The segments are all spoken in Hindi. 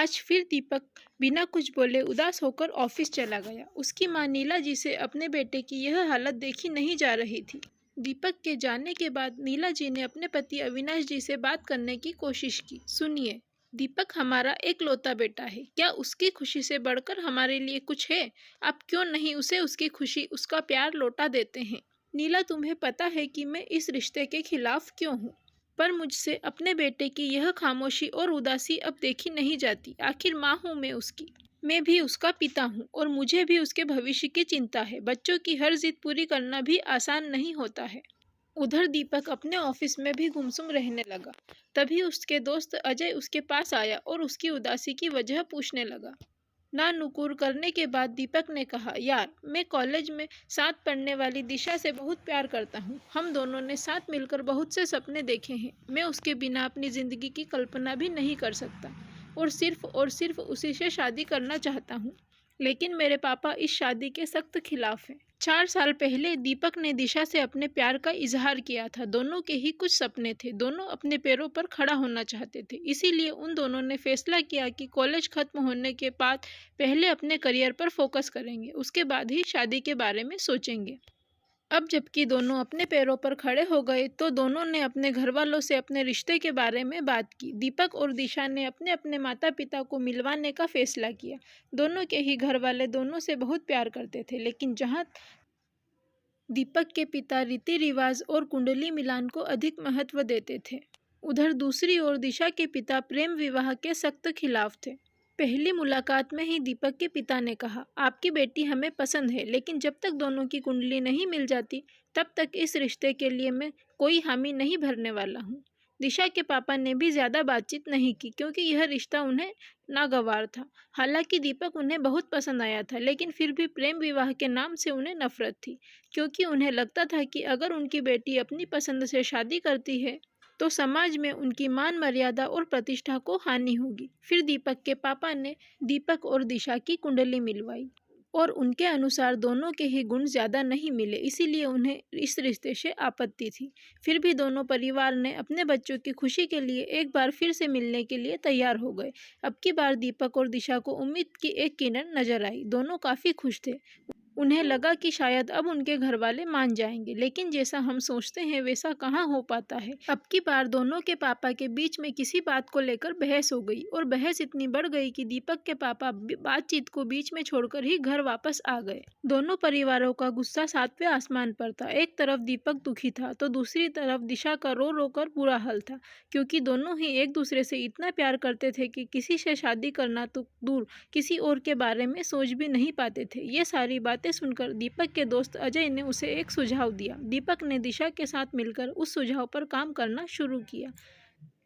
आज फिर दीपक बिना कुछ बोले उदास होकर ऑफिस चला गया। उसकी माँ नीला जी से अपने बेटे की यह हालत देखी नहीं जा रही थी। दीपक के जाने के बाद नीला जी ने अपने पति अविनाश जी से बात करने की कोशिश की। सुनिए, दीपक हमारा एकलौता बेटा है। क्या उसकी खुशी से बढ़कर हमारे लिए कुछ है? आप क्यों नहीं उसे उसकी खुशी, उसका प्यार लौटा देते हैं? नीला, तुम्हें पता है कि मैं इस रिश्ते के खिलाफ क्यों हूँ, पर मुझसे अपने बेटे की यह खामोशी और उदासी अब देखी नहीं जाती। आखिर माँ हूँ मैं उसकी, मैं भी उसका पिता हूँ और मुझे भी उसके भविष्य की चिंता है। बच्चों की हर जिद पूरी करना भी आसान नहीं होता है। उधर दीपक अपने ऑफिस में भी गुमसुम रहने लगा। तभी उसके दोस्त अजय उसके पास आया और उसकी उदासी की वजह पूछने लगा। ना नुकुर करने के बाद दीपक ने कहा, यार, मैं कॉलेज में साथ पढ़ने वाली दिशा से बहुत प्यार करता हूँ। हम दोनों ने साथ मिलकर बहुत से सपने देखे हैं। मैं उसके बिना अपनी ज़िंदगी की कल्पना भी नहीं कर सकता और सिर्फ उसी से शादी करना चाहता हूँ। लेकिन मेरे पापा इस शादी के सख्त खिलाफ हैं। 4 साल पहले दीपक ने दिशा से अपने प्यार का इजहार किया था। दोनों के ही कुछ सपने थे, दोनों अपने पैरों पर खड़ा होना चाहते थे। इसीलिए उन दोनों ने फैसला किया कि कॉलेज खत्म होने के बाद पहले अपने करियर पर फोकस करेंगे, उसके बाद ही शादी के बारे में सोचेंगे। अब जबकि दोनों अपने पैरों पर खड़े हो गए तो दोनों ने अपने घर वालों से अपने रिश्ते के बारे में बात की। दीपक और दिशा ने अपने अपने माता पिता को मिलवाने का फैसला किया। दोनों के ही घर वाले दोनों से बहुत प्यार करते थे, लेकिन जहाँ दीपक के पिता रीति रिवाज और कुंडली मिलान को अधिक महत्व देते थे, उधर दूसरी ओर दिशा के पिता प्रेम विवाह के सख्त खिलाफ थे। पहली मुलाकात में ही दीपक के पिता ने कहा, आपकी बेटी हमें पसंद है, लेकिन जब तक दोनों की कुंडली नहीं मिल जाती तब तक इस रिश्ते के लिए मैं कोई हामी नहीं भरने वाला हूँ। दिशा के पापा ने भी ज़्यादा बातचीत नहीं की क्योंकि यह रिश्ता उन्हें नागवार था। हालांकि दीपक उन्हें बहुत पसंद आया था, लेकिन फिर भी प्रेम विवाह के नाम से उन्हें नफरत थी, क्योंकि उन्हें लगता था कि अगर उनकी बेटी अपनी पसंद से शादी करती है तो समाज में उनकी मान मर्यादा और प्रतिष्ठा को हानि होगी। फिर दीपक के पापा ने दीपक और दिशा की कुंडली मिलवाई और उनके अनुसार दोनों के ही गुण ज़्यादा नहीं मिले, इसीलिए उन्हें इस रिश्ते से आपत्ति थी। फिर भी दोनों परिवार ने अपने बच्चों की खुशी के लिए एक बार फिर से मिलने के लिए तैयार हो गए। अब की बार दीपक और दिशा को उम्मीद की एक किरण नजर आई। दोनों काफ़ी खुश थे। उन्हें लगा कि शायद अब उनके घर वाले मान जाएंगे, लेकिन जैसा हम सोचते हैं वैसा कहाँ हो पाता है। अब की बार दोनों के पापा के बीच में किसी बात को लेकर बहस हो गई और बहस इतनी बढ़ गई कि दीपक के पापा बातचीत को बीच में छोड़कर ही घर वापस आ गए। दोनों परिवारों का गुस्सा सातवें आसमान पर था। एक तरफ दीपक दुखी था तो दूसरी तरफ दिशा का रो रो कर बुरा हाल था, क्योंकि दोनों ही एक दूसरे से इतना प्यार करते थे कि किसी से शादी करना तो दूर, किसी और के बारे में सोच भी नहीं पाते थे। ये सारी बातें सुनकर दीपक के दोस्त अजय ने उसे एक सुझाव दिया। दीपक ने दिशा के साथ मिलकर उस सुझाव पर काम करना शुरू किया।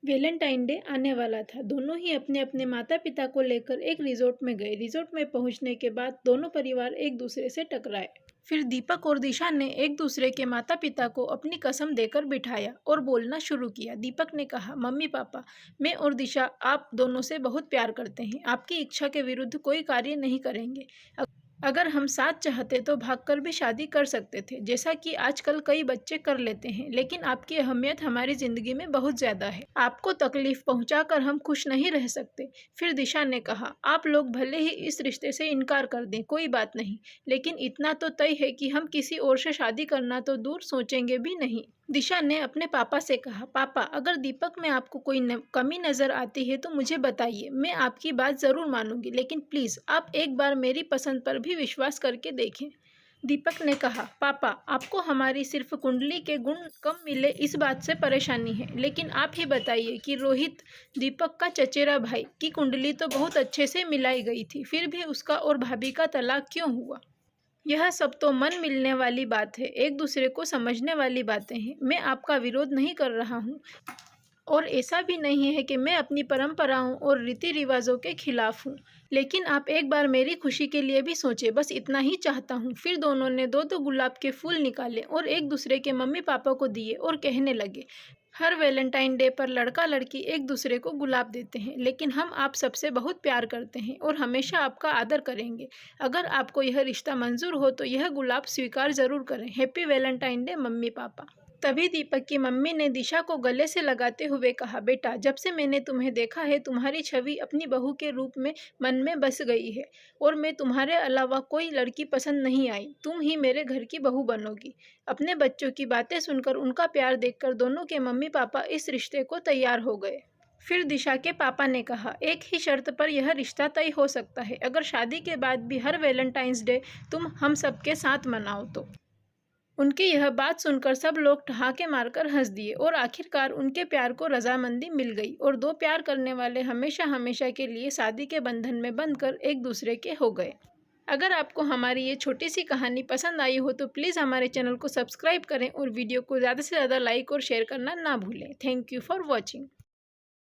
वैलेंटाइन डे आने वाला था। दोनों ही अपने अपने माता पिता को लेकर एक रिजॉर्ट में गए। रिजॉर्ट में पहुंचने के बाद दोनों परिवार एक दूसरे से टकराए। फिर दीपक और दिशा ने एक दूसरे के माता पिता को अपनी कसम देकर बिठाया और बोलना शुरू किया। दीपक ने कहा, मम्मी पापा, मैं और दिशा आप दोनों से बहुत प्यार करते हैं। आपकी इच्छा के विरुद्ध कोई कार्य नहीं करेंगे। अगर हम साथ चाहते तो भागकर भी शादी कर सकते थे, जैसा कि आजकल कई बच्चे कर लेते हैं, लेकिन आपकी अहमियत हमारी जिंदगी में बहुत ज्यादा है। आपको तकलीफ पहुंचाकर हम खुश नहीं रह सकते। फिर दिशा ने कहा, आप लोग भले ही इस रिश्ते से इनकार कर दें, कोई बात नहीं, लेकिन इतना तो तय है कि हम किसी और से शादी करना तो दूर सोचेंगे भी नहीं। दिशा ने अपने पापा से कहा, पापा, अगर दीपक में आपको कोई कमी नजर आती है तो मुझे बताइए, मैं आपकी बात जरूर मानूंगी, लेकिन प्लीज आप एक बार मेरी पसंद पर भी विश्वास करके देखें। दीपक ने कहा, पापा, आपको हमारी सिर्फ कुंडली के गुण कम मिले इस बात से परेशानी है, लेकिन आप ही बताइए कि रोहित, दीपक का चचेरा भाई, की कुंडली तो बहुत अच्छे से मिलाई गई थी, फिर भी उसका और भाभी का तलाक क्यों हुआ? यह सब तो मन मिलने वाली बात है, एक दूसरे को समझने वाली बातें हैं। मैं आपका विरोध नहीं कर रहा हूँ और ऐसा भी नहीं है कि मैं अपनी परंपराओं और रीति रिवाजों के खिलाफ हूँ, लेकिन आप एक बार मेरी खुशी के लिए भी सोचें, बस इतना ही चाहता हूँ। फिर दोनों ने दो दो गुलाब के फूल निकाले और एक दूसरे के मम्मी पापा को दिए और कहने लगे, हर वैलेंटाइन डे पर लड़का लड़की एक दूसरे को गुलाब देते हैं, लेकिन हम आप सबसे बहुत प्यार करते हैं और हमेशा आपका आदर करेंगे। अगर आपको यह रिश्ता मंजूर हो तो यह गुलाब स्वीकार जरूर करें। Happy Valentine day mummy papa. तभी दीपक की मम्मी ने दिशा को गले से लगाते हुए कहा, बेटा, जब से मैंने तुम्हें देखा है तुम्हारी छवि अपनी बहू के रूप में मन में बस गई है और मैं तुम्हारे अलावा कोई लड़की पसंद नहीं आई। तुम ही मेरे घर की बहू बनोगी। अपने बच्चों की बातें सुनकर, उनका प्यार देखकर दोनों के मम्मी पापा इस रिश्ते को तैयार हो गए। फिर दिशा के पापा ने कहा, एक ही शर्त पर यह रिश्ता तय हो सकता है, अगर शादी के बाद भी हर वैलेंटाइंस डे तुम हम सबके साथ मनाओ तो। उनकी यह बात सुनकर सब लोग ठहाके मारकर हंस दिए और आखिरकार उनके प्यार को रजामंदी मिल गई और दो प्यार करने वाले हमेशा हमेशा के लिए शादी के बंधन में बंधकर एक दूसरे के हो गए। अगर आपको हमारी ये छोटी सी कहानी पसंद आई हो तो प्लीज़ हमारे चैनल को सब्सक्राइब करें और वीडियो को ज़्यादा से ज़्यादा लाइक और शेयर करना ना भूलें। Thank you for watching.